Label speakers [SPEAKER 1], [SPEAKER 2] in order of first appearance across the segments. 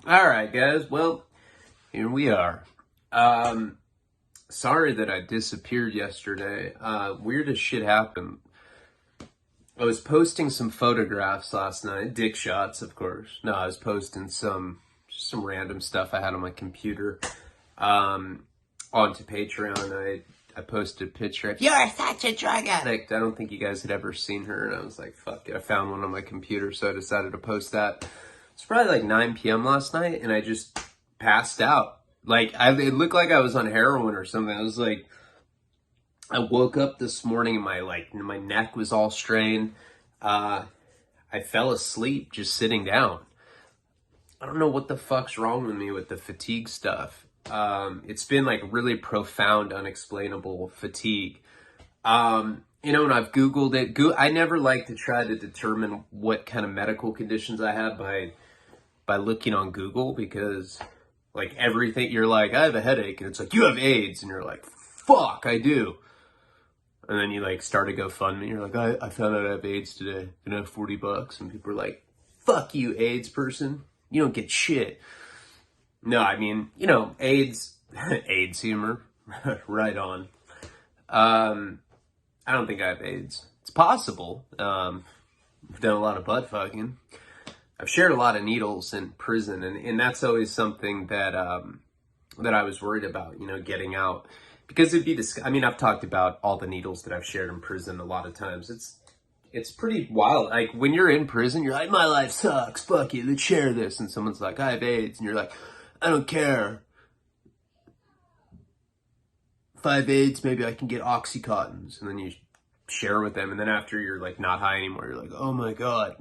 [SPEAKER 1] All right, guys. Well, here we are. Sorry that I disappeared yesterday. Weird as shit happened. I was posting some photographs last night, dick shots, of course. No, I was posting just some random stuff I had on my computer, onto Patreon. I posted a picture of, "You're such a drug addict." I don't think you guys had ever seen her, and I was like, fuck it. I found one on my computer, so I decided to post that. It's probably like 9 p.m. last night, and I just passed out. Like, it looked like I was on heroin or something. I was like, I woke up this morning and my neck was all strained. I fell asleep just sitting down. I don't know what the fuck's wrong with me with the fatigue stuff. It's been like really profound, unexplainable fatigue. And I've Googled it. I never like to try to determine what kind of medical conditions I have by looking on Google, because like everything, you're like, I have a headache, and it's like, you have AIDS, and you're like, fuck, I do. And then you like start a GoFundMe, you're like, I found out I have AIDS today, and I have $40, and people are like, fuck you, AIDS person, you don't get shit. No, I mean, AIDS, AIDS humor, right on. I don't think I have AIDS. It's possible. I've done a lot of butt fucking. I've shared a lot of needles in prison, and that's always something that that I was worried about, getting out. Because it'd be I've talked about all the needles that I've shared in prison a lot of times. It's pretty wild. Like, when you're in prison, you're like, my life sucks, fuck you, let's share this. And someone's like, I have AIDS. And you're like, I don't care. If I have AIDS, maybe I can get Oxycontins. And then you share with them. And then after you're like not high anymore, you're like, oh my God,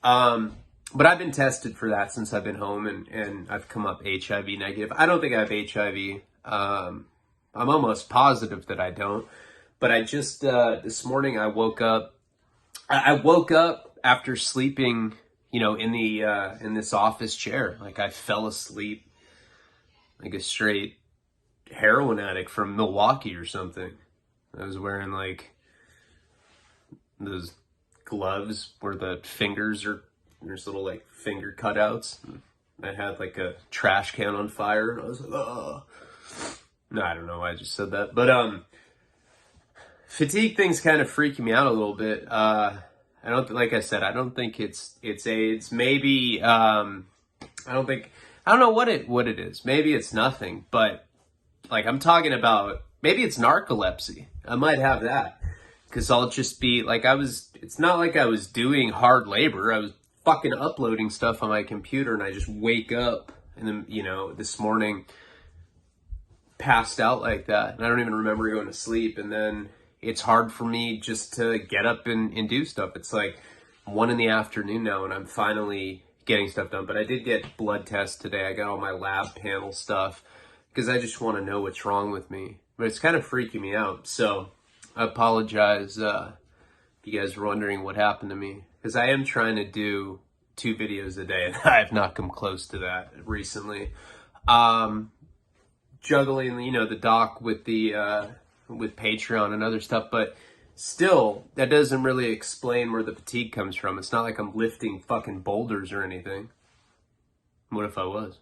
[SPEAKER 1] But I've been tested for that since I've been home, and I've come up HIV negative. I don't think I have HIV. I'm almost positive that I don't. But I just, this morning I woke up. I woke up after sleeping, in this office chair. Like, I fell asleep like a straight heroin addict from Milwaukee or something. I was wearing like those gloves where the fingers are, there's little like finger cutouts. I had like a trash can on fire, and I was like, oh. No, I don't know why I just said that. But fatigue thing's kind of freaking me out a little bit. I don't think it's AIDS. Maybe I don't know what it is. Maybe it's nothing, but like, I'm talking about, maybe it's narcolepsy. I might have that, because I'll just be like, it's not like I was doing hard labor. I was fucking uploading stuff on my computer, and I just wake up, and then, this morning, passed out like that. And I don't even remember going to sleep. And then it's hard for me just to get up and do stuff. It's like 1 p.m. now, and I'm finally getting stuff done. But I did get blood tests today. I got all my lab panel stuff, because I just want to know what's wrong with me. But it's kind of freaking me out. So I apologize if you guys are wondering what happened to me, because I am trying to do 2 videos a day, and I have not come close to that recently. Juggling, the doc with with Patreon and other stuff, but still, that doesn't really explain where the fatigue comes from. It's not like I'm lifting fucking boulders or anything. What if I was?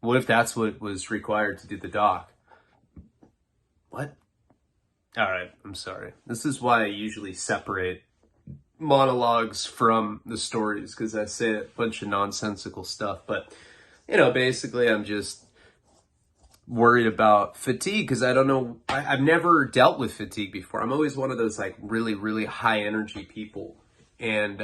[SPEAKER 1] What if that's what was required to do the doc? What? All right, I'm sorry. This is why I usually separate monologues from the stories, because I say a bunch of nonsensical stuff. But, basically, I'm just worried about fatigue, because I don't know. I've never dealt with fatigue before. I'm always one of those like really, really high energy people. And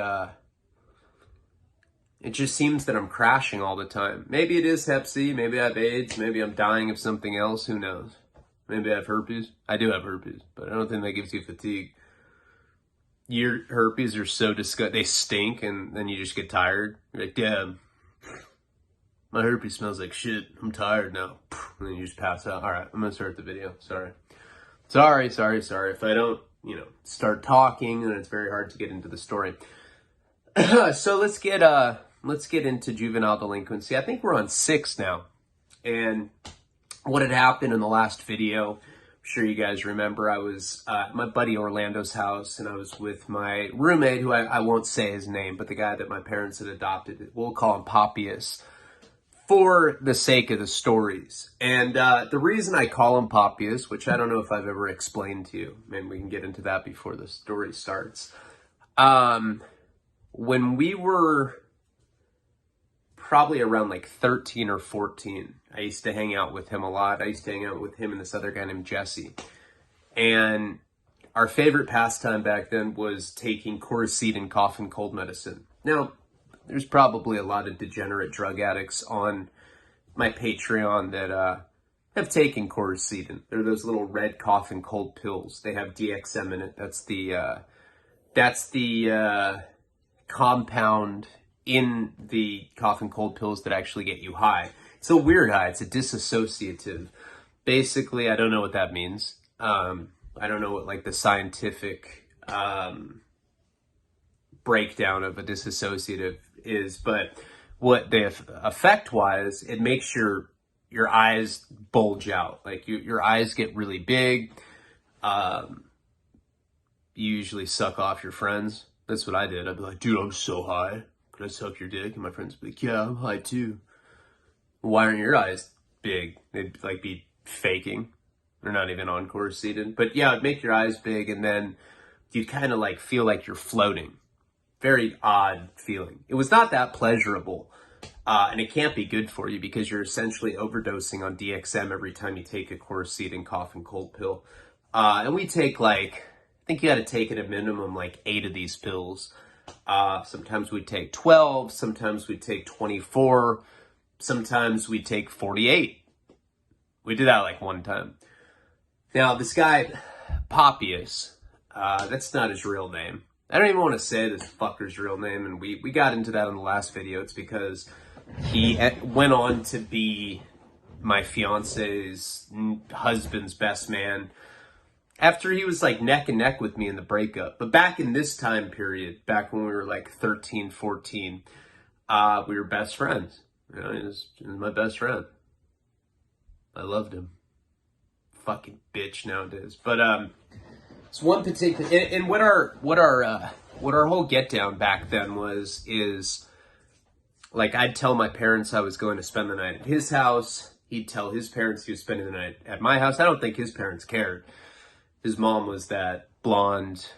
[SPEAKER 1] it just seems that I'm crashing all the time. Maybe it is Hep C. Maybe I have AIDS. Maybe I'm dying of something else. Who knows? Maybe I have herpes. I do have herpes, but I don't think that gives you fatigue. Your herpes are so disgusting. They stink, and then you just get tired. You're like, damn, my herpes smells like shit. I'm tired now. And then you just pass out. All right, I'm going to start the video. Sorry. If I don't, start talking, then it's very hard to get into the story. So let's get into juvenile delinquency. I think we're on 6 now. And what had happened in the last video sure you guys remember, I was at my buddy Orlando's house, and I was with my roommate, who I won't say his name, but the guy that my parents had adopted. We'll call him Poppius for the sake of the stories. And the reason I call him Poppius, which I don't know if I've ever explained to you, maybe we can get into that before the story starts. When we were probably around like 13 or 14, I used to hang out with him a lot. I used to hang out with him and this other guy named Jesse. And our favorite pastime back then was taking Coracetin cough and cold medicine. Now, there's probably a lot of degenerate drug addicts on my Patreon that have taken Coracetin. They're those little red cough and cold pills. They have DXM in it. That's the compound in the cough and cold pills that actually get you high. It's a weird high. It's a dissociative. Basically, I don't know what that means. I don't know what like the scientific breakdown of a dissociative is, but what the effect was, it makes your eyes bulge out. Like your eyes get really big. You usually suck off your friends. That's what I did. I'd be like, dude, I'm so high. Could I suck your dick? And my friends would be like, yeah, I'm high too. Why aren't your eyes big? They'd like be faking. They're not even on Coracetin. But yeah, it'd make your eyes big, and then you'd kind of like feel like you're floating. Very odd feeling. It was not that pleasurable. And it can't be good for you because you're essentially overdosing on DXM every time you take a Coracetin cough and cold pill. And we take like, I think you got to take at a minimum like 8 of these pills. Sometimes we take 12, sometimes we take 24, sometimes we take 48. We did that like one time. Now, this guy, Poppius, that's not his real name. I don't even want to say this fucker's real name, and we got into that in the last video. It's because he went on to be my fiance's husband's best man after he was like neck and neck with me in the breakup. But back in this time period, back when we were like 13, 14, we were best friends. You know, he was my best friend. I loved him. Fucking bitch nowadays. But it's one particular, and what our whole get down back then is like, I'd tell my parents I was going to spend the night at his house. He'd tell his parents he was spending the night at my house. I don't think his parents cared. His mom was that blonde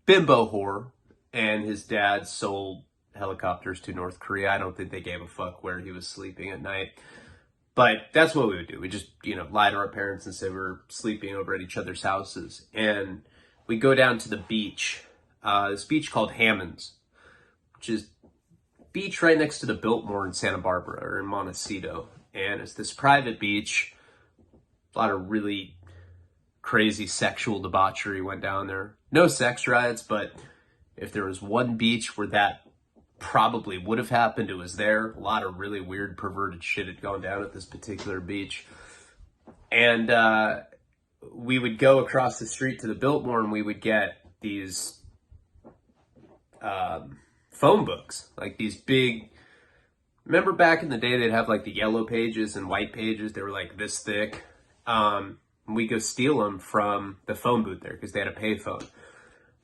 [SPEAKER 1] bimbo whore, and his dad sold helicopters to North Korea. I don't think they gave a fuck where he was sleeping at night. But that's what we would do. We just, lie to our parents and say we're sleeping over at each other's houses. And we go down to the beach, this beach called Hammond's, which is beach right next to the Biltmore in Santa Barbara, or in Montecito. And it's this private beach. A lot of really crazy sexual debauchery went down there. No sex riots, but if there was one beach where that probably would have happened, it was there. A lot of really weird, perverted shit had gone down at this particular beach. And we would go across the street to the Biltmore, and we would get these phone books, like these big, remember back in the day they'd have like the yellow pages and white pages, they were like this thick. We go steal them from the phone booth there because they had a payphone.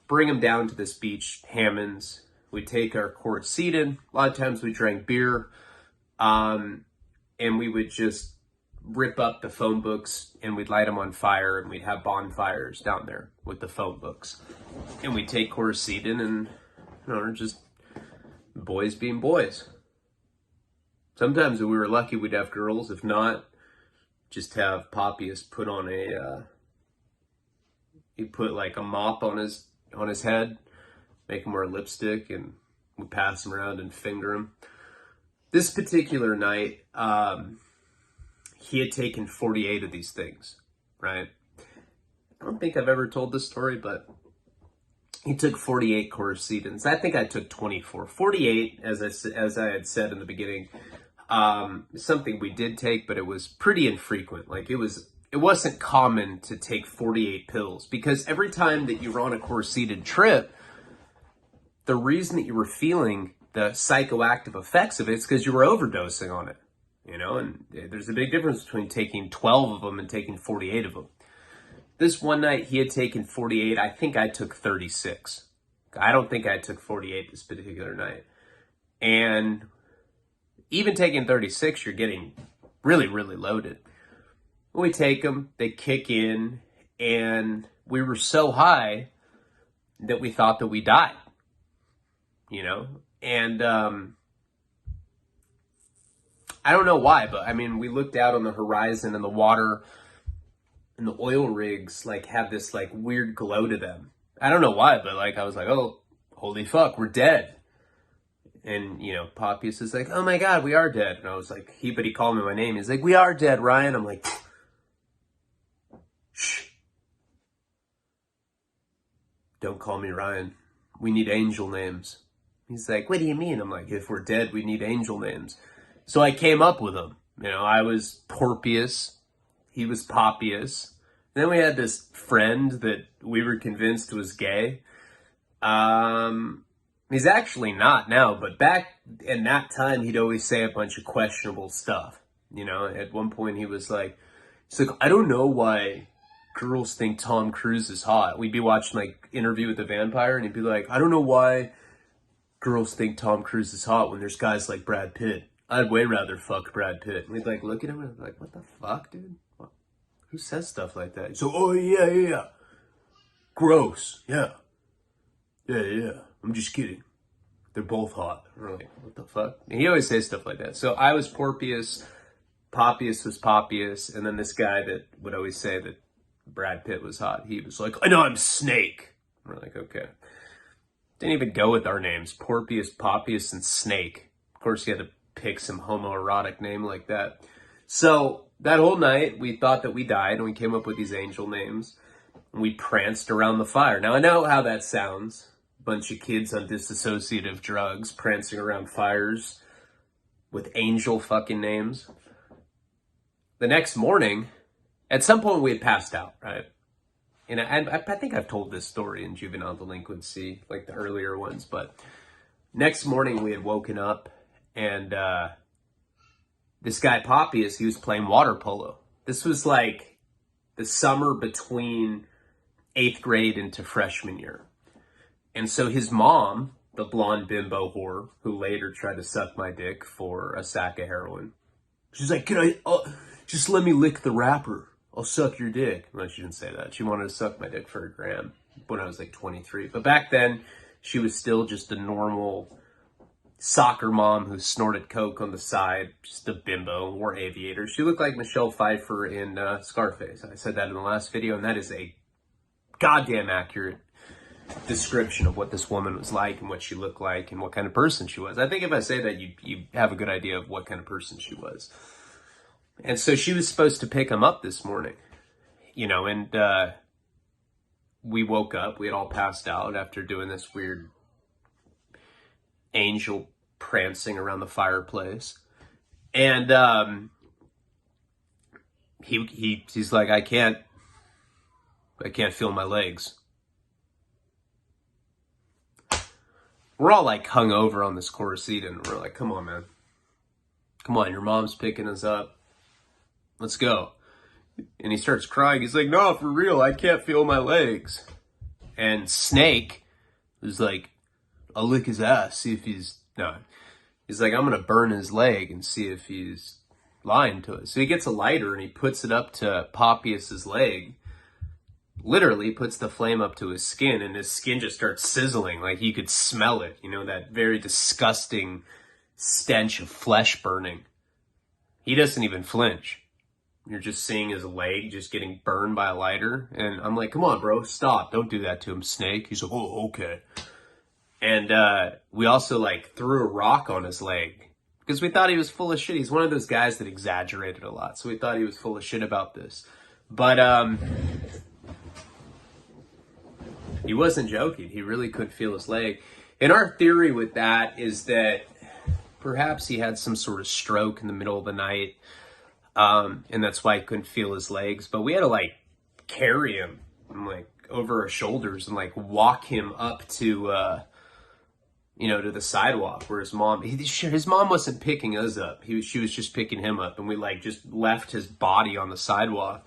[SPEAKER 1] Bring them down to this beach, Hammond's. We'd take our Coracetin. A lot of times we drank beer. And we would just rip up the phone books, and we'd light them on fire, and we'd have bonfires down there with the phone books. And we'd take Coracetin, and just boys being boys. Sometimes if we were lucky, we'd have girls. If not, just have Poppius put on he'd put like a mop on his head, make him wear lipstick, and we'd pass him around and finger him. This particular night, he had taken 48 of these things, right? I don't think I've ever told this story, but he took 48 Coracetins. I think I took 24. 48, as I had said in the beginning, something we did take, but it was pretty infrequent. Like it wasn't common to take 48 pills, because every time that you were on a Coracetin trip, the reason that you were feeling the psychoactive effects of it is because you were overdosing on it, and there's a big difference between taking 12 of them and taking 48 of them. This one night he had taken 48. I think I took 36. I don't think I took 48 this particular night. And even taking 36, you're getting really, really loaded. We take them, they kick in, and we were so high that we thought that we died, you know? And I don't know why, but I mean, we looked out on the horizon and the water and the oil rigs like have this like weird glow to them. I don't know why, but like I was like, oh, holy fuck, we're dead. And, you know, Poppius is like, oh my God, we are dead. And I was like, he called me my name. He's like, we are dead, Ryan. I'm like, shh. Don't call me Ryan. We need angel names. He's like, what do you mean? I'm like, if we're dead, we need angel names. So I came up with them. You know, I was Porpius. He was Poppius. And then we had this friend that we were convinced was gay. He's actually not now, but back in that time, he'd always say a bunch of questionable stuff. You know, at one point he's like, I don't know why girls think Tom Cruise is hot. We'd be watching like Interview with the Vampire, and he'd be like, I don't know why girls think Tom Cruise is hot when there's guys like Brad Pitt. I'd way rather fuck Brad Pitt. And we'd like look at him and be like, what the fuck, dude? What? Who says stuff like that? So, oh yeah. Gross. Yeah. I'm just kidding. They're both hot. We're like, what the fuck? And he always says stuff like that. So I was Porpius, Poppius was Poppius, and then this guy that would always say that Brad Pitt was hot, he was like, I know, I'm Snake. We're like, okay. Didn't even go with our names. Porpius, Poppius, and Snake. Of course, he had to pick some homoerotic name like that. So that whole night, we thought that we died, and we came up with these angel names. And we pranced around the fire. Now, I know how that sounds. Bunch of kids on dissociative drugs prancing around fires with angel fucking names. The next morning, at some point we had passed out, right? And I think I've told this story in juvenile delinquency, like the earlier ones, but next morning we had woken up and this guy Poppius, he was playing water polo. This was like the summer between 8th grade into freshman year. And so his mom, the blonde bimbo whore, who later tried to suck my dick for a sack of heroin, she's like, can I, just let me lick the wrapper. I'll suck your dick. Well, she didn't say that. She wanted to suck my dick for $1,000 when I was like 23. But back then, she was still just a normal soccer mom who snorted coke on the side, just a bimbo, wore aviators. She looked like Michelle Pfeiffer in Scarface. I said that in the last video, and that is a goddamn accurate description of what this woman was like and what she looked like and what kind of person she was. I think if I say that, you have a good idea of what kind of person she was. And so she was supposed to pick him up this morning, you know, and we woke up. We had all passed out after doing this weird angel prancing around the fireplace. And he's like, I can't feel my legs. We're all like hung over on this Coruscant, and we're like, come on, man. Come on, your mom's picking us up. Let's go. And he starts crying. He's like, no, for real, I can't feel my legs. And Snake was like, I'll lick his ass, see if he's like, I'm going to burn his leg and see if he's lying to us. So he gets a lighter and he puts it up to Poppius's leg. Literally puts the flame up to his skin, and his skin just starts sizzling. Like you could smell it, you know, that very disgusting stench of flesh burning. He doesn't even flinch. You're just seeing his leg just getting burned by a lighter. And I'm like, come on, bro, stop. Don't do that to him, Snake. He's like, oh, okay. And we also like threw a rock on his leg because we thought he was full of shit. He's one of those guys that exaggerated a lot. So we thought he was full of shit about this. But he wasn't joking. He really couldn't feel his leg. And our theory with that is that perhaps he had some sort of stroke in the middle of the night. And that's why he couldn't feel his legs. But we had to like carry him and, like over our shoulders and like walk him up to, to the sidewalk where his mom wasn't picking us up. She was just picking him up. And we like just left his body on the sidewalk.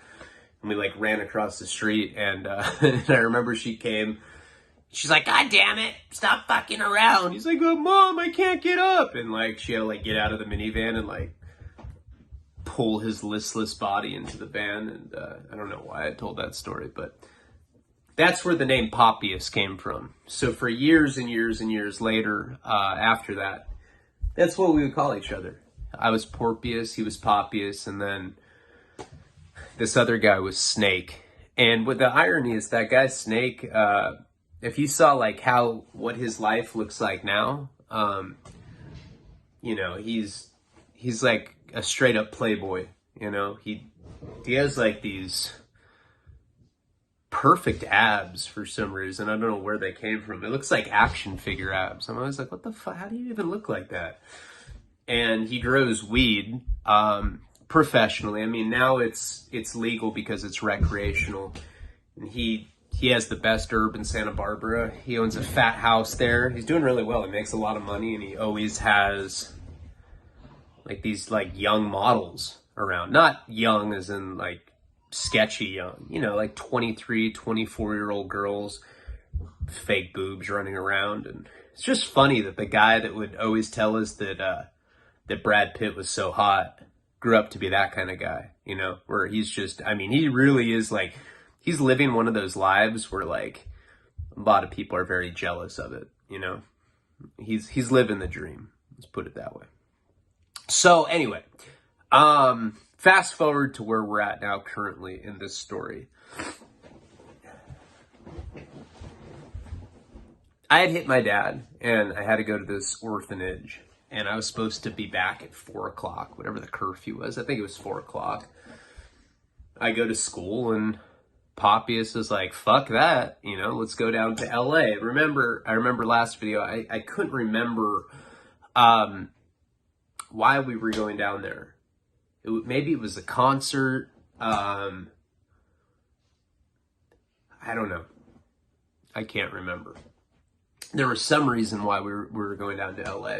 [SPEAKER 1] And we like ran across the street, and, and I remember she came. She's like, God damn it, stop fucking around. He's like, oh, Mom, I can't get up. And like, she had to like get out of the minivan and like pull his listless body into the van. And I don't know why I told that story, but that's where the name Poppius came from. So for years and years and years later, after that, that's what we would call each other. I was Porpius, he was Poppius, and then this other guy was Snake. And what the irony is, that guy Snake, if you saw like what his life looks like now, you know, he's like a straight up playboy. You know, he has like these perfect abs for some reason. I don't know where they came from. It looks like action figure abs. I'm always like, what the fuck? How do you even look like that? And he grows weed professionally. I mean, now it's legal because it's recreational, and he has the best herb in Santa Barbara. He owns a fat house there. He's doing really well. He makes a lot of money, and he always has like these like young models around. Not young as in like sketchy young, you know, like 23, 24-year-old girls, fake boobs running around. And it's just funny that the guy that would always tell us that Brad Pitt was so hot grew up to be that kind of guy, you know, where he's just, I mean, he really is like, he's living one of those lives where like a lot of people are very jealous of it, you know. He's living the dream. Let's put it that way. So anyway, fast forward to where we're at now currently in this story. I had hit my dad and I had to go to this orphanage, and I was supposed to be back at 4 o'clock, whatever the curfew was. I think it was 4 o'clock. I go to school and Poppius is like, fuck that, you know, let's go down to LA. I remember last video, I couldn't remember why we were going down there. Maybe it was a concert. I don't know. I can't remember. There was some reason why we were going down to LA.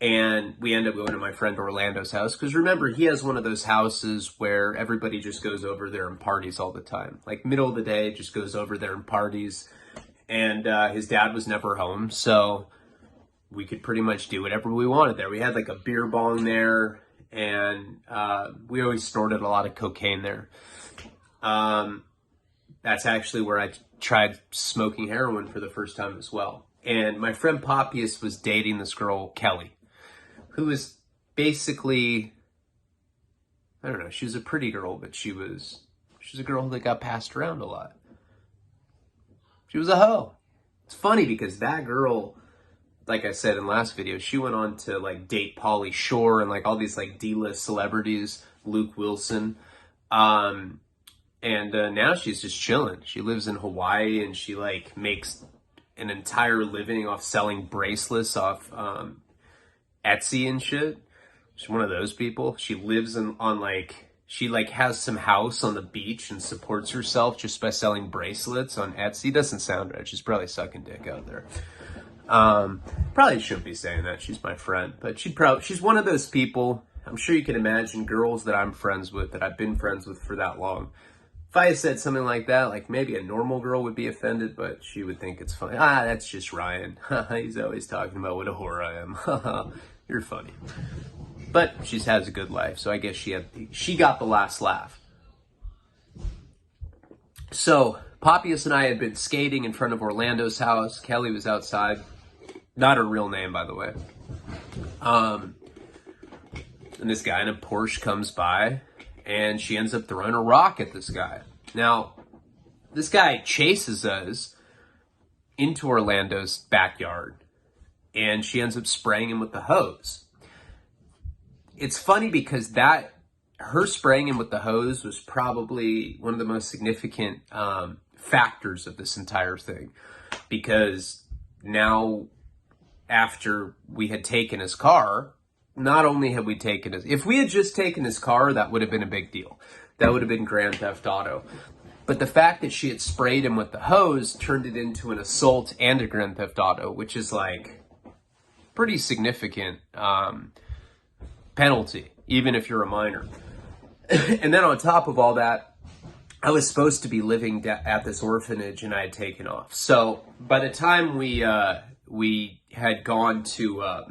[SPEAKER 1] And we ended up going to my friend Orlando's house. Because remember, he has one of those houses where everybody just goes over there and parties all the time. Like middle of the day, just goes over there and parties. And his dad was never home. So we could pretty much do whatever we wanted there. We had like a beer bong there. And we always snorted a lot of cocaine there. That's actually where I tried smoking heroin for the first time as well. And my friend Poppius was dating this girl, Kelly, who was basically, I don't know, she was a pretty girl, but she was a girl that got passed around a lot. She was a hoe. It's funny because that girl, like I said in last video, she went on to like date Pauly Shore and like all these like D-list celebrities, Luke Wilson. And now she's just chilling. She lives in Hawaii and she like makes an entire living off selling bracelets off Etsy and shit. She's one of those people. She lives she has some house on the beach and supports herself just by selling bracelets on Etsy. Doesn't sound right. She's probably sucking dick out there. Probably shouldn't be saying that. She's my friend, but she's one of those people. I'm sure you can imagine girls that I'm friends with, that I've been friends with for that long. If I said something like that, like maybe a normal girl would be offended, but she would think it's funny. That's just Ryan. He's always talking about what a whore I am. You're funny. But she has a good life, so I guess she got the last laugh. So Poppius and I had been skating in front of Orlando's house. Kelly was outside. Not her real name, by the way. And this guy in a Porsche comes by, and she ends up throwing a rock at this guy. Now, this guy chases us into Orlando's backyard, and she ends up spraying him with the hose. It's funny because her spraying him with the hose was probably one of the most significant factors of this entire thing. Because now, after we had taken his car, not only had we taken his, if we had just taken his car, that would have been a big deal. That would have been Grand Theft Auto. But the fact that she had sprayed him with the hose turned it into an assault and a Grand Theft Auto, which is like pretty significant penalty, even if you're a minor. And then on top of all that, I was supposed to be living at this orphanage, and I had taken off. So by the time we had gone to,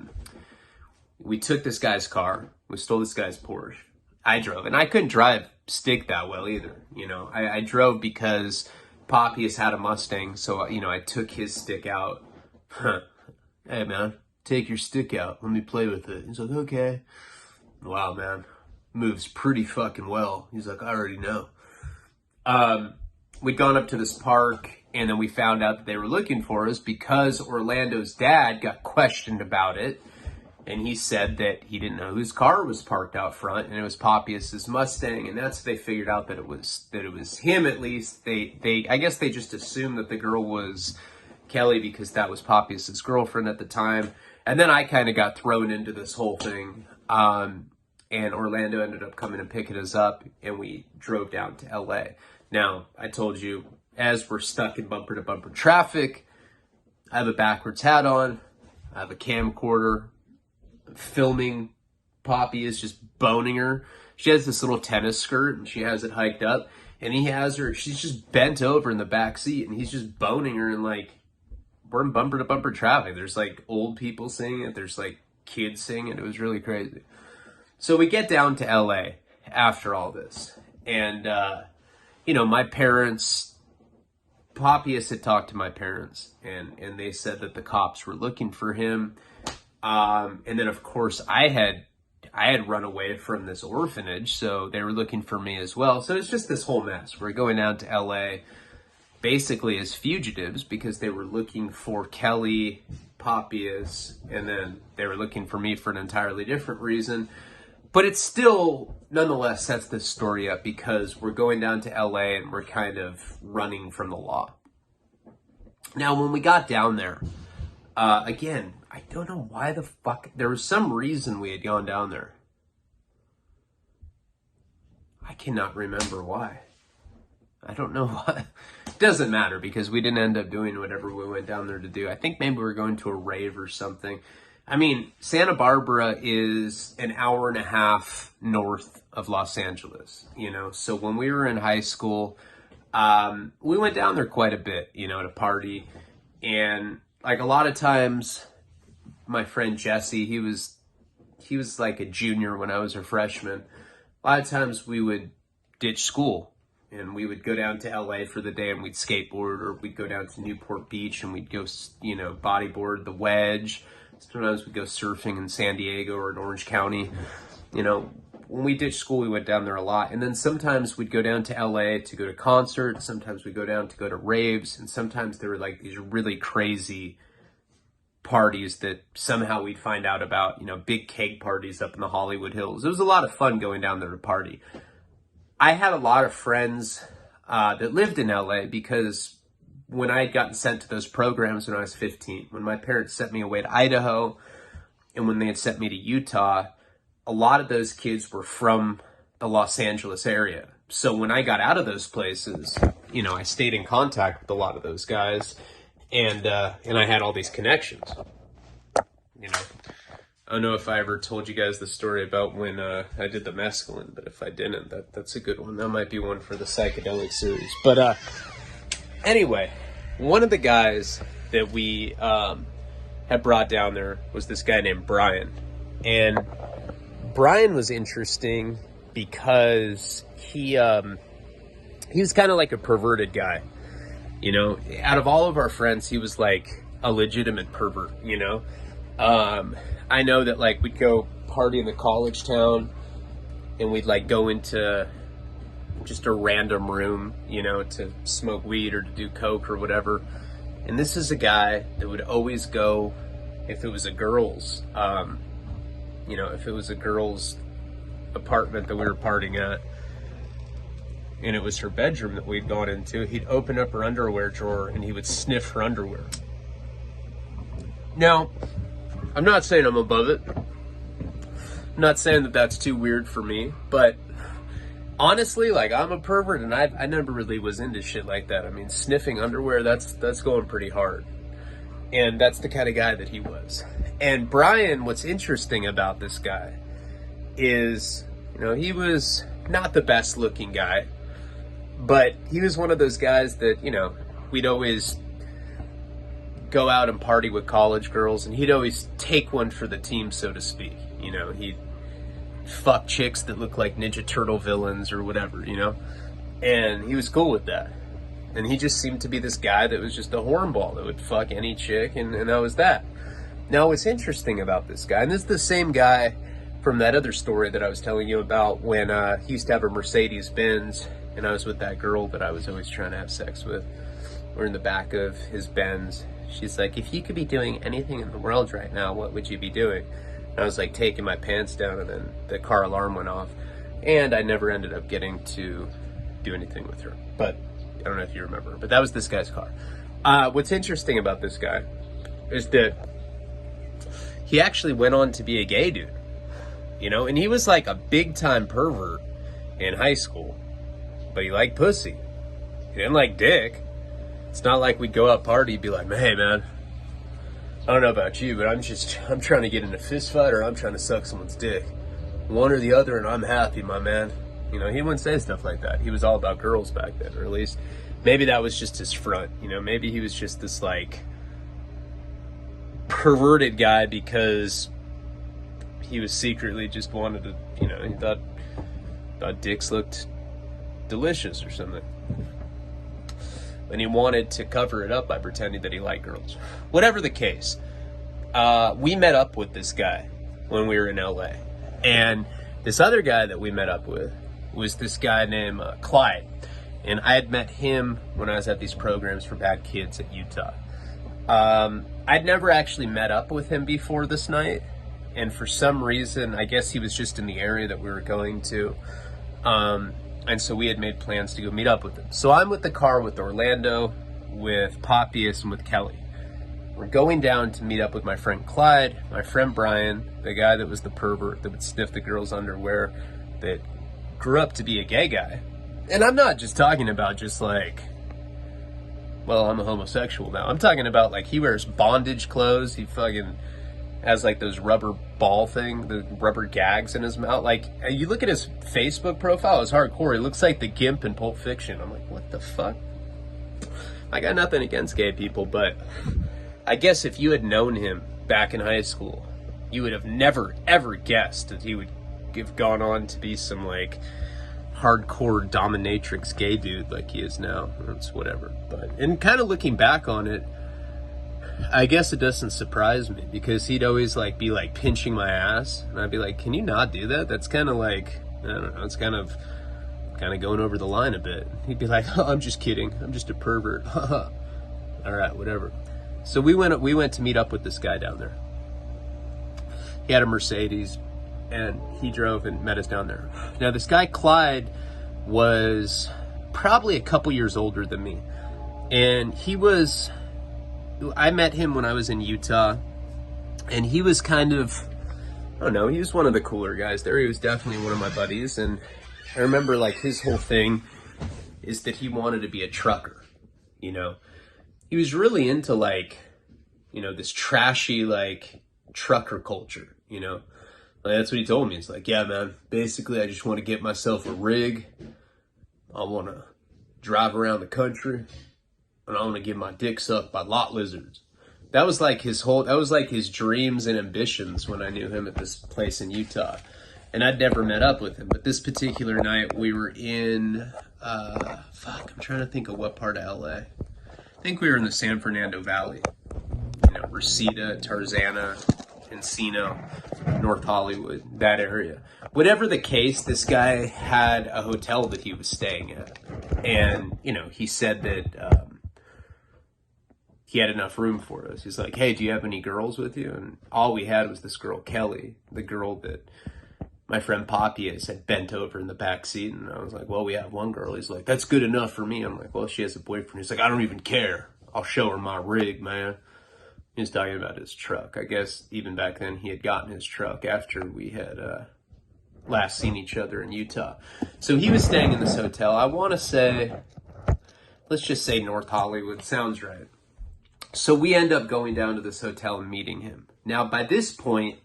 [SPEAKER 1] we took this guy's car, we stole this guy's Porsche. I drove, and I couldn't drive stick that well either. You know, I drove because Poppy has had a Mustang, so, you know, I took his stick out. Hey man, take your stick out, let me play with it. He's like, okay. Wow, man, moves pretty fucking well. He's like, I already know. We'd gone up to this park, and then we found out that they were looking for us because Orlando's dad got questioned about it, and he said that he didn't know whose car was parked out front, and it was Poppius's Mustang, and that's they figured out that it was him. At least they I guess they just assumed that the girl was Kelly because that was Poppius's girlfriend at the time, and then I kind of got thrown into this whole thing. And Orlando ended up coming and picking us up, and we drove down to LA. Now, I told you, as we're stuck in bumper-to-bumper traffic, I have a backwards hat on, I have a camcorder, filming Poppy is just boning her. She has this little tennis skirt, and she has it hiked up, and he has her, she's just bent over in the back seat, and he's just boning her, and like, we're in bumper-to-bumper traffic. There's like old people singing it, there's like kids singing it. It was really crazy. So we get down to LA after all this, and, you know, my parents, Poppius had talked to my parents, and they said that the cops were looking for him, and then, of course, I had run away from this orphanage, so they were looking for me as well. So it's just this whole mess. We're going down to LA basically as fugitives because they were looking for Kelly, Poppius, and then they were looking for me for an entirely different reason. But it still, nonetheless, sets this story up because we're going down to LA and we're kind of running from the law. Now, when we got down there, again, I don't know why the fuck, there was some reason we had gone down there. I cannot remember why. I don't know why. It doesn't matter because we didn't end up doing whatever we went down there to do. I think maybe we were going to a rave or something. I mean, Santa Barbara is an hour and a half north of Los Angeles, you know? So when we were in high school, we went down there quite a bit, you know, to party. And like a lot of times, my friend Jesse, he was like a junior when I was a freshman. A lot of times we would ditch school and we would go down to LA for the day and we'd skateboard, or we'd go down to Newport Beach and we'd go, you know, bodyboard the Wedge. Sometimes we'd go surfing in San Diego or in Orange County. You know, when we ditched school, we went down there a lot. And then sometimes we'd go down to LA to go to concerts. Sometimes we'd go down to go to raves. And sometimes there were like these really crazy parties that somehow we'd find out about, you know, big keg parties up in the Hollywood Hills. It was a lot of fun going down there to party. I had a lot of friends that lived in LA because when I had gotten sent to those programs when I was 15, when my parents sent me away to Idaho, and when they had sent me to Utah, a lot of those kids were from the Los Angeles area. So when I got out of those places, you know, I stayed in contact with a lot of those guys, and I had all these connections. You know, I don't know if I ever told you guys the story about when I did the mescaline, but if I didn't, that's a good one. That might be one for the psychedelic series. But anyway, one of the guys that we had brought down there was this guy named Brian. And Brian was interesting because he was kind of like a perverted guy. You know, out of all of our friends, he was like a legitimate pervert, you know. I know that like we'd go party in the college town and we'd like go into just a random room, you know, to smoke weed or to do coke or whatever. And this is a guy that would always go, if it was a girl's, you know, if it was a girl's apartment that we were partying at, and it was her bedroom that we'd gone into, he'd open up her underwear drawer and he would sniff her underwear. Now, I'm not saying I'm above it. I'm not saying that that's too weird for me, but honestly, like, I'm a pervert and I never really was into shit like that. I mean, sniffing underwear, that's going pretty hard. And that's the kind of guy that he was. And Brian, what's interesting about this guy is, you know, he was not the best looking guy, But he was one of those guys that, you know, we'd always go out and party with college girls, and he'd always take one for the team, so to speak. You know, he'd fuck chicks that look like Ninja Turtle villains or whatever, you know? And he was cool with that. And he just seemed to be this guy that was just a hornball that would fuck any chick, and that was that. Now, what's interesting about this guy, and this is the same guy from that other story that I was telling you about when he used to have a Mercedes-Benz, and I was with that girl that I was always trying to have sex with. We're in the back of his Benz. She's like, if you could be doing anything in the world right now, what would you be doing? And I was like taking my pants down, and then the car alarm went off. And I never ended up getting to do anything with her. But I don't know if you remember, but that was this guy's car. What's interesting about this guy is that he actually went on to be a gay dude, you know, and he was like a big time pervert in high school, but he liked pussy. He didn't like dick. It's not like we'd go out party and be like, hey man, I don't know about you, but I'm trying to get in a fist fight, or I'm trying to suck someone's dick. One or the other, and I'm happy, my man. You know, he wouldn't say stuff like that. He was all about girls back then, or at least maybe that was just his front. You know, maybe he was just this like perverted guy because he was secretly just wanted to, you know, he thought dicks looked delicious or something. And he wanted to cover it up by pretending that he liked girls. Whatever the case, we met up with this guy when we were in LA. And this other guy that we met up with was this guy named Clyde. And I had met him when I was at these programs for bad kids at Utah. I'd never actually met up with him before this night. And for some reason, I guess he was just in the area that we were going to. And so we had made plans to go meet up with him. So I'm with the car with Orlando, with Poppius, and with Kelly. We're going down to meet up with my friend Clyde, my friend Brian, the guy that was the pervert that would sniff the girls' underwear, that grew up to be a gay guy. And I'm not just talking about just like, well, I'm a homosexual now. I'm talking about like he wears bondage clothes. He fucking has like those rubber ball thing, the rubber gags in his mouth. Like, you look at his Facebook profile, it's hardcore. He looks like the Gimp in Pulp Fiction. I'm like, what the fuck? I got nothing against gay people, but I guess if you had known him back in high school, you would have never, ever guessed that he would have gone on to be some like hardcore dominatrix gay dude like he is now. It's whatever. But, and kind of looking back on it, I guess it doesn't surprise me, because he'd always like be like pinching my ass, and I'd be like, can you not do that? That's kind of like, I don't know, it's kind of going over the line a bit. He'd be like, oh, I'm just kidding, I'm just a pervert. All right, whatever. So we went to meet up with this guy down there. He had a Mercedes, and he drove and met us down there. Now this guy Clyde was probably a couple years older than me, and I met him when I was in Utah, and he was kind of, I don't know, he was one of the cooler guys there. He was definitely one of my buddies, and I remember like his whole thing is that he wanted to be a trucker, you know. He was really into like, you know, this trashy like trucker culture, you know. Like, that's what he told me. It's like, yeah, man, basically I just want to get myself a rig. I want to drive around the country, and I want to get my dick sucked by lot lizards. That was like his dreams and ambitions when I knew him at this place in Utah. And I'd never met up with him. But this particular night we were in, I'm trying to think of what part of LA. I think we were in the San Fernando Valley. You know, Reseda, Tarzana, Encino, North Hollywood, that area. Whatever the case, this guy had a hotel that he was staying at. And, you know, he said that he had enough room for us. He's like, hey, do you have any girls with you? And all we had was this girl, Kelly, the girl that my friend Poppius had bent over in the back seat. And I was like, well, we have one girl. He's like, that's good enough for me. I'm like, well, she has a boyfriend. He's like, I don't even care. I'll show her my rig, man. He was talking about his truck. I guess even back then he had gotten his truck after we had last seen each other in Utah. So he was staying in this hotel. I want to say, let's just say North Hollywood. Sounds right. So we end up going down to this hotel and meeting him. Now, by this point,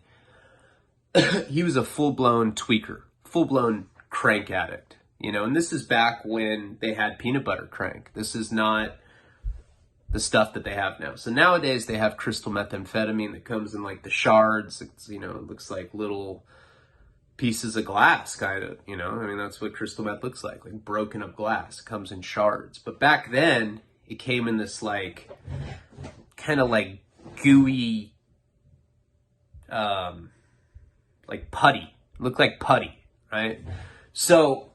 [SPEAKER 1] he was a full-blown tweaker, full-blown crank addict. you know, and this is back when they had peanut butter crank. This is not the stuff that they have now. So nowadays they have crystal methamphetamine that comes in like the shards. It's, you know, it looks like little pieces of glass, kind of, you know. I mean, that's what crystal meth looks like broken up glass. It comes in shards. But back then, it came in this like kind of like gooey, like putty. It looked like putty, right? So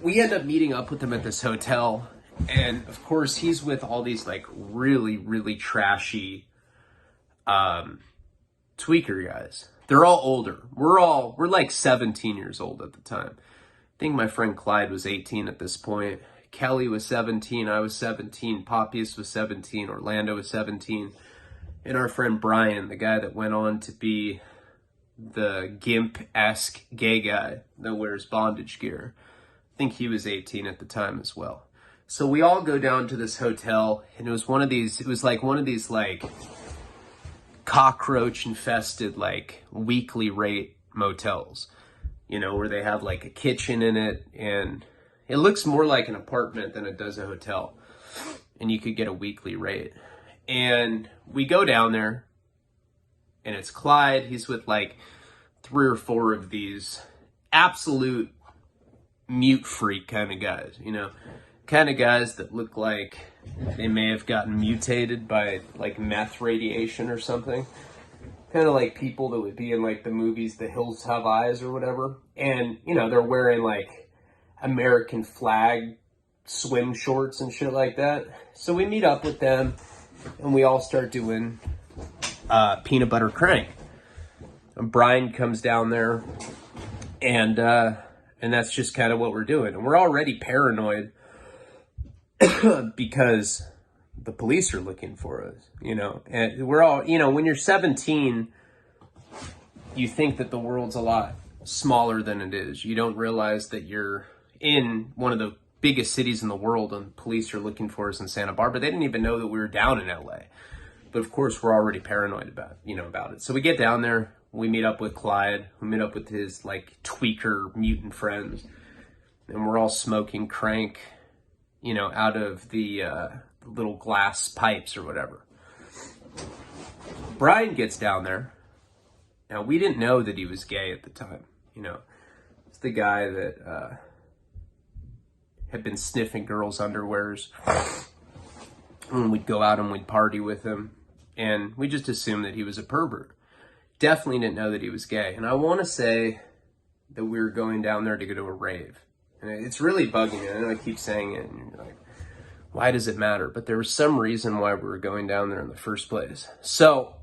[SPEAKER 1] we end up meeting up with him at this hotel, and of course he's with all these like really, really trashy tweaker guys. They're all older. We're like 17 years old at the time. I think my friend Clyde was 18 at this point. Kelly was 17. I was 17. Poppius was 17. Orlando was 17. And our friend Brian, the guy that went on to be the gimp-esque gay guy that wears bondage gear, I think he was 18 at the time as well. So we all go down to this hotel, and it was one of these cockroach infested like weekly rate motels, you know, where they have like a kitchen in it, and it looks more like an apartment than it does a hotel, and you could get a weekly rate. And we go down there, and it's Clyde. He's with like 3 or 4 of these absolute mute freak kind of guys, you know, kind of guys that look like they may have gotten mutated by like meth radiation or something. Kind of like people that would be in like the movies The Hills Have Eyes or whatever. And, you know, they're wearing like American flag swim shorts and shit like that. So we meet up with them, and we all start doing peanut butter crank. And Brian comes down there, and that's just kind of what we're doing. And we're already paranoid because the police are looking for us, you know. And we're all, you know, when you're 17, you think that the world's a lot smaller than it is. You don't realize that you're in one of the biggest cities in the world, and police are looking for us in Santa Barbara. They didn't even know that we were down in LA. But of course, we're already paranoid about it. So we get down there, we meet up with Clyde, we meet up with his like tweaker mutant friends, and we're all smoking crank, you know, out of the little glass pipes or whatever. Brian gets down there. Now, we didn't know that he was gay at the time, you know. It's the guy that had been sniffing girls' underwears. And we'd go out and we'd party with him, and we just assumed that he was a pervert. Definitely didn't know that he was gay. And I want to say that we were going down there to go to a rave. And it's really bugging me. I know I keep saying it, and you're like, why does it matter? But there was some reason why we were going down there in the first place. So,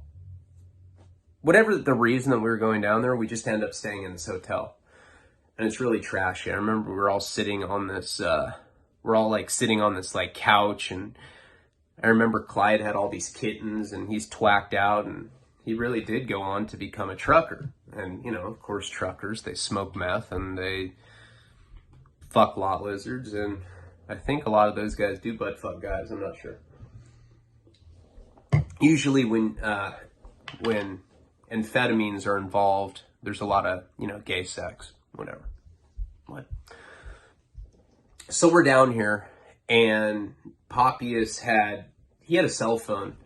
[SPEAKER 1] whatever the reason that we were going down there, we just end up staying in this hotel. And it's really trashy. I remember we were all sitting on this, sitting on this like couch, and I remember Clyde had all these kittens, and he's twacked out, and he really did go on to become a trucker. And, you know, of course, truckers, they smoke meth, and they fuck lot lizards, and I think a lot of those guys do butt fuck guys. I'm not sure. Usually when amphetamines are involved, there's a lot of, you know, gay sex, whatever. What? So we're down here, and Poppius had a cell phone.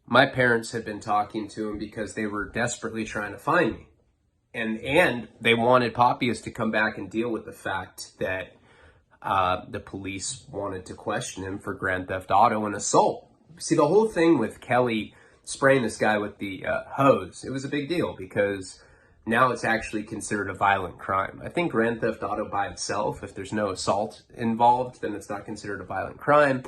[SPEAKER 1] My parents had been talking to him because they were desperately trying to find me. And they wanted Poppius to come back and deal with the fact that the police wanted to question him for grand theft auto and assault. See, the whole thing with Kelly spraying this guy with the hose, it was a big deal because now it's actually considered a violent crime. I think grand theft auto by itself, if there's no assault involved, then it's not considered a violent crime.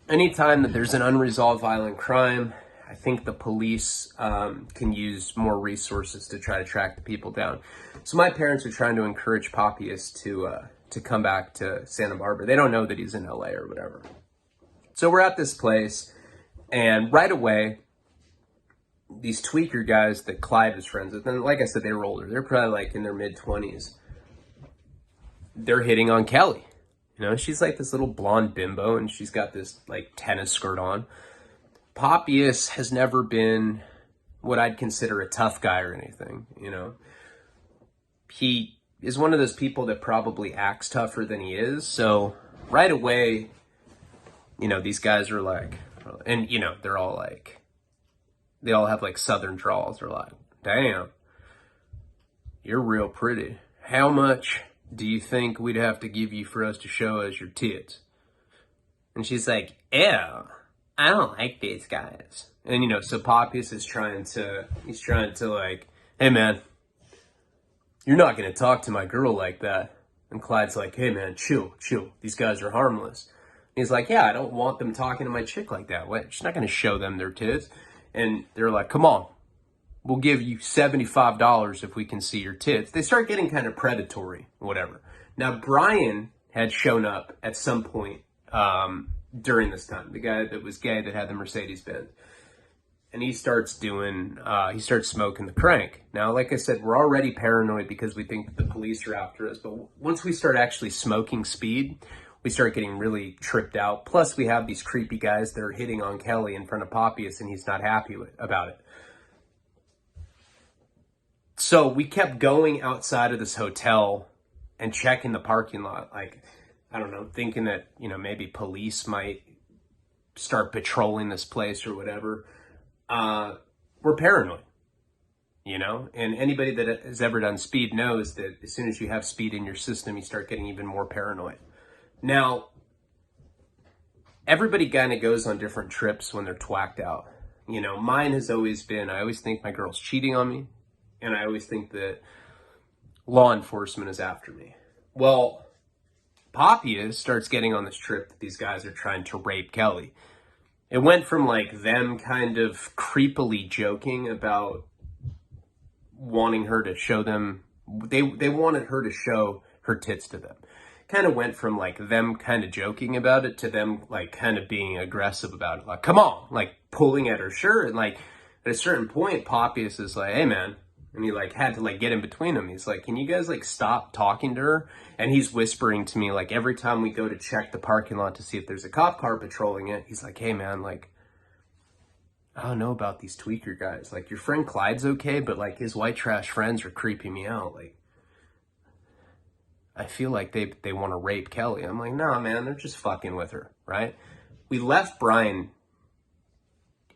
[SPEAKER 1] Anytime that there's an unresolved violent crime, I think the police can use more resources to try to track the people down. So my parents are trying to encourage Poppius to come back to Santa Barbara. They don't know that he's in LA or whatever. So we're at this place, and right away, these tweaker guys that Clyde was friends with, and like I said, they were older. They're probably like in their mid-20s. They're hitting on Kelly. You know, she's like this little blonde bimbo, and she's got this like tennis skirt on. Poppius has never been what I'd consider a tough guy or anything, you know. He is one of those people that probably acts tougher than he is. So right away, you know, these guys are like, and you know, they're all like, they all have like Southern drawls. They're like, damn, you're real pretty. How much do you think we'd have to give you for us to show us your tits? And she's like, ew, I don't like these guys. And, you know, so Papias is trying to like, hey man, you're not going to talk to my girl like that. And Clyde's like, hey man, chill. These guys are harmless. And he's like, yeah, I don't want them talking to my chick like that. What? She's not going to show them their tits. And they're like, come on, we'll give you $75 if we can see your tits. They start getting kind of predatory, whatever. Now, Brian had shown up at some point during this time, the guy that was gay that had the Mercedes-Benz. And he starts smoking the crank. Now, like I said, we're already paranoid because we think that the police are after us. But once we start actually smoking speed, we start getting really tripped out. Plus, we have these creepy guys that are hitting on Kelly in front of Papias, and he's not happy about it. So we kept going outside of this hotel and checking the parking lot. Like, I don't know, thinking that, you know, maybe police might start patrolling this place or whatever. We're paranoid, you know, and anybody that has ever done speed knows that as soon as you have speed in your system, you start getting even more paranoid. Now, everybody kind of goes on different trips when they're twacked out. You know, mine has always been, I always think my girl's cheating on me, and I always think that law enforcement is after me. Well, Papias starts getting on this trip that these guys are trying to rape Kelly. It went from like them kind of creepily joking about wanting her to show them, they wanted her to show her tits to them. Kind of went from like them kind of joking about it to them like kind of being aggressive about it. Like, come on, like pulling at her shirt. And like at a certain point, Papias is like, hey man. And he like had to like get in between them. He's like, can you guys like stop talking to her? And he's whispering to me like every time we go to check the parking lot to see if there's a cop car patrolling it, he's like, hey man, like, I don't know about these tweaker guys. Like your friend Clyde's okay, but like his white trash friends are creeping me out. Like, I feel like they want to rape Kelly. I'm like, nah, man, they're just fucking with her, right? We left Brian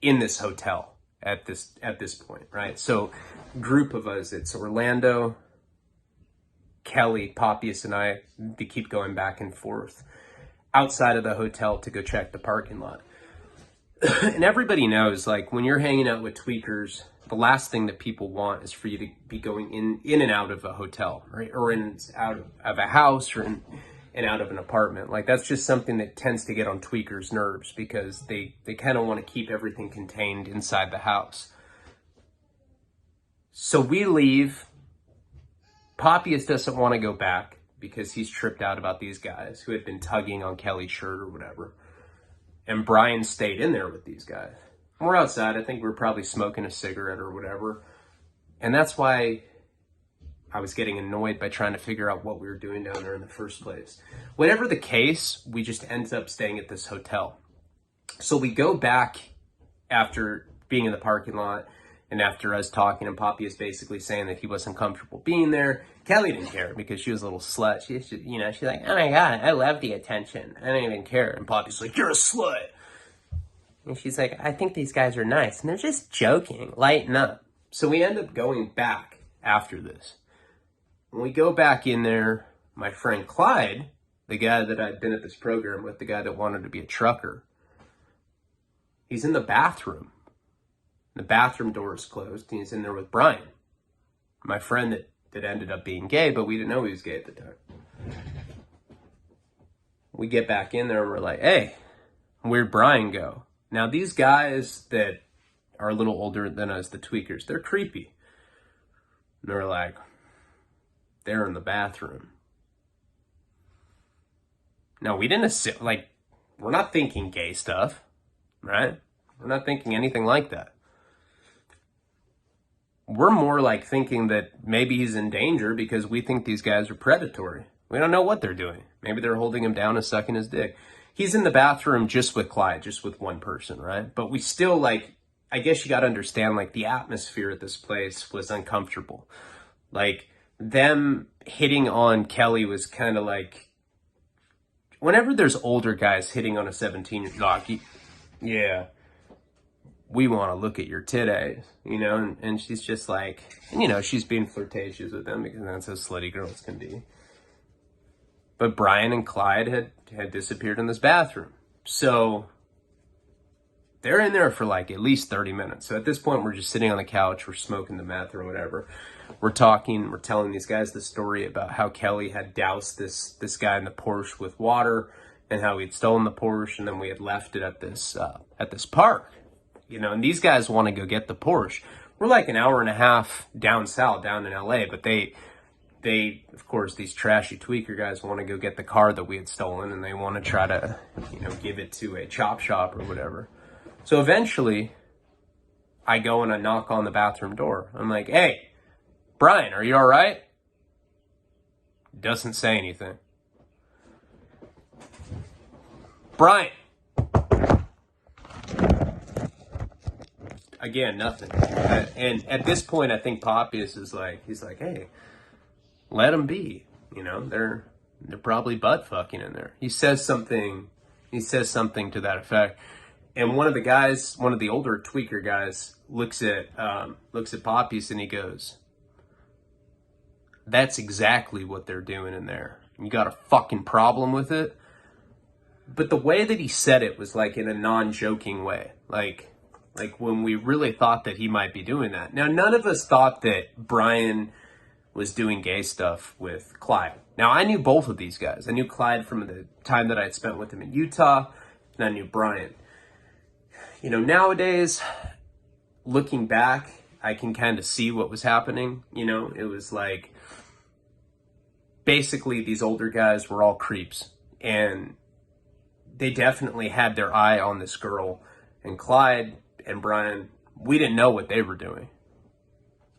[SPEAKER 1] in this hotel at this point, right? So group of us, it's Orlando, Kelly, Papias, and I, we keep going back and forth outside of the hotel to go check the parking lot. And everybody knows, like, when you're hanging out with tweakers, the last thing that people want is for you to be going in and out of a hotel, right? Or out of a house or in and out of an apartment. Like, that's just something that tends to get on tweakers' nerves because they kind of want to keep everything contained inside the house. So we leave. Papias doesn't want to go back because he's tripped out about these guys who had been tugging on Kelly's shirt or whatever. And Brian stayed in there with these guys. We're outside. I think we're probably smoking a cigarette or whatever. And that's why I was getting annoyed by trying to figure out what we were doing down there in the first place. Whatever the case, we just ended up staying at this hotel. So we go back after being in the parking lot and after us talking, and Papias basically saying that he wasn't comfortable being there. Kelly didn't care because she was a little slut. She's like, oh my God, I love the attention. I don't even care. And Papias like, you're a slut. And she's like, I think these guys are nice. And they're just joking. Lighten up. So we end up going back after this. When we go back in there, my friend Clyde, the guy that I'd been at this program with, the guy that wanted to be a trucker, he's in the bathroom. The bathroom door is closed, and he's in there with Brian, my friend that ended up being gay, but we didn't know he was gay at the time. We get back in there, and we're like, hey, where'd Brian go? Now, these guys that are a little older than us, the tweakers, they're creepy. And they're like, they're in the bathroom. Now, we didn't assume, like, we're not thinking gay stuff, right? We're not thinking anything like that. We're more like thinking that maybe he's in danger because we think these guys are predatory. We don't know what they're doing. Maybe they're holding him down and sucking his dick. He's in the bathroom just with Clyde, just with one person, right? But we still, like, I guess you got to understand, like, the atmosphere at this place was uncomfortable. Like, them hitting on Kelly was kind of like, whenever there's older guys hitting on a 17-year-old, yeah, we want to look at your titties, you know, and she's just like, and, you know, she's being flirtatious with them because that's how slutty girls can be. But Brian and Clyde had disappeared in this bathroom. So they're in there for like at least 30 minutes. So at this point, we're just sitting on the couch, we're smoking the meth or whatever. We're talking, we're telling these guys the story about how Kelly had doused this guy in the Porsche with water and how he'd stolen the Porsche and then we had left it at this park. You know, and these guys want to go get the Porsche. We're like an hour and a half down south, down in LA, but they, of course, these trashy tweaker guys want to go get the car that we had stolen and they want to try to, you know, give it to a chop shop or whatever. So eventually, I go and I knock on the bathroom door. I'm like, hey, Brian, are you all right? Doesn't say anything. Brian. Again, nothing. And at this point, I think Poppius is like, he's like, hey, let them be. You know, they're probably butt fucking in there. He says something to that effect. And one of the guys, one of the older tweaker guys, looks at Poppius and he goes, that's exactly what they're doing in there. You got a fucking problem with it? But the way that he said it was like in a non-joking way. Like when we really thought that he might be doing that. Now, none of us thought that Brian was doing gay stuff with Clyde. Now, I knew both of these guys. I knew Clyde from the time that I had spent with him in Utah, and I knew Brian. You know, nowadays, looking back, I can kind of see what was happening. You know, it was like, basically, these older guys were all creeps. And they definitely had their eye on this girl. And Clyde and Brian, we didn't know what they were doing.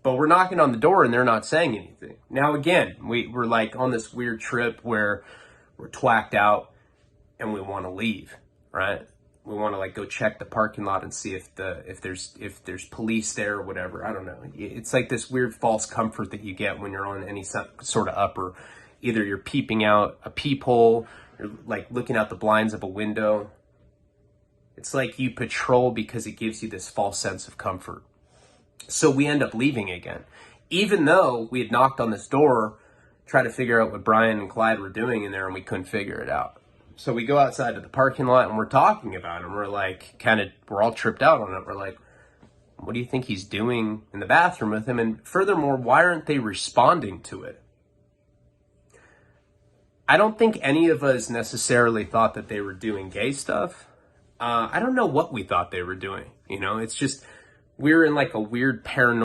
[SPEAKER 1] But we're knocking on the door and they're not saying anything. Now, again, we're like on this weird trip where we're twacked out and we want to leave, right? We want to like go check the parking lot and see if there's police there or whatever. I don't know. It's like this weird false comfort that you get when you're on any sort of upper. Either you're peeping out a peephole, or like looking out the blinds of a window. It's like you patrol because it gives you this false sense of comfort. So we end up leaving again. Even though we had knocked on this door, tried to figure out what Brian and Clyde were doing in there and we couldn't figure it out. So we go outside to the parking lot and we're talking about it. And we're like, we're all tripped out on it. We're like, what do you think he's doing in the bathroom with him? And furthermore, why aren't they responding to it? I don't think any of us necessarily thought that they were doing gay stuff. I don't know what we thought they were doing. You know, it's just, we're in like a weird paranoia.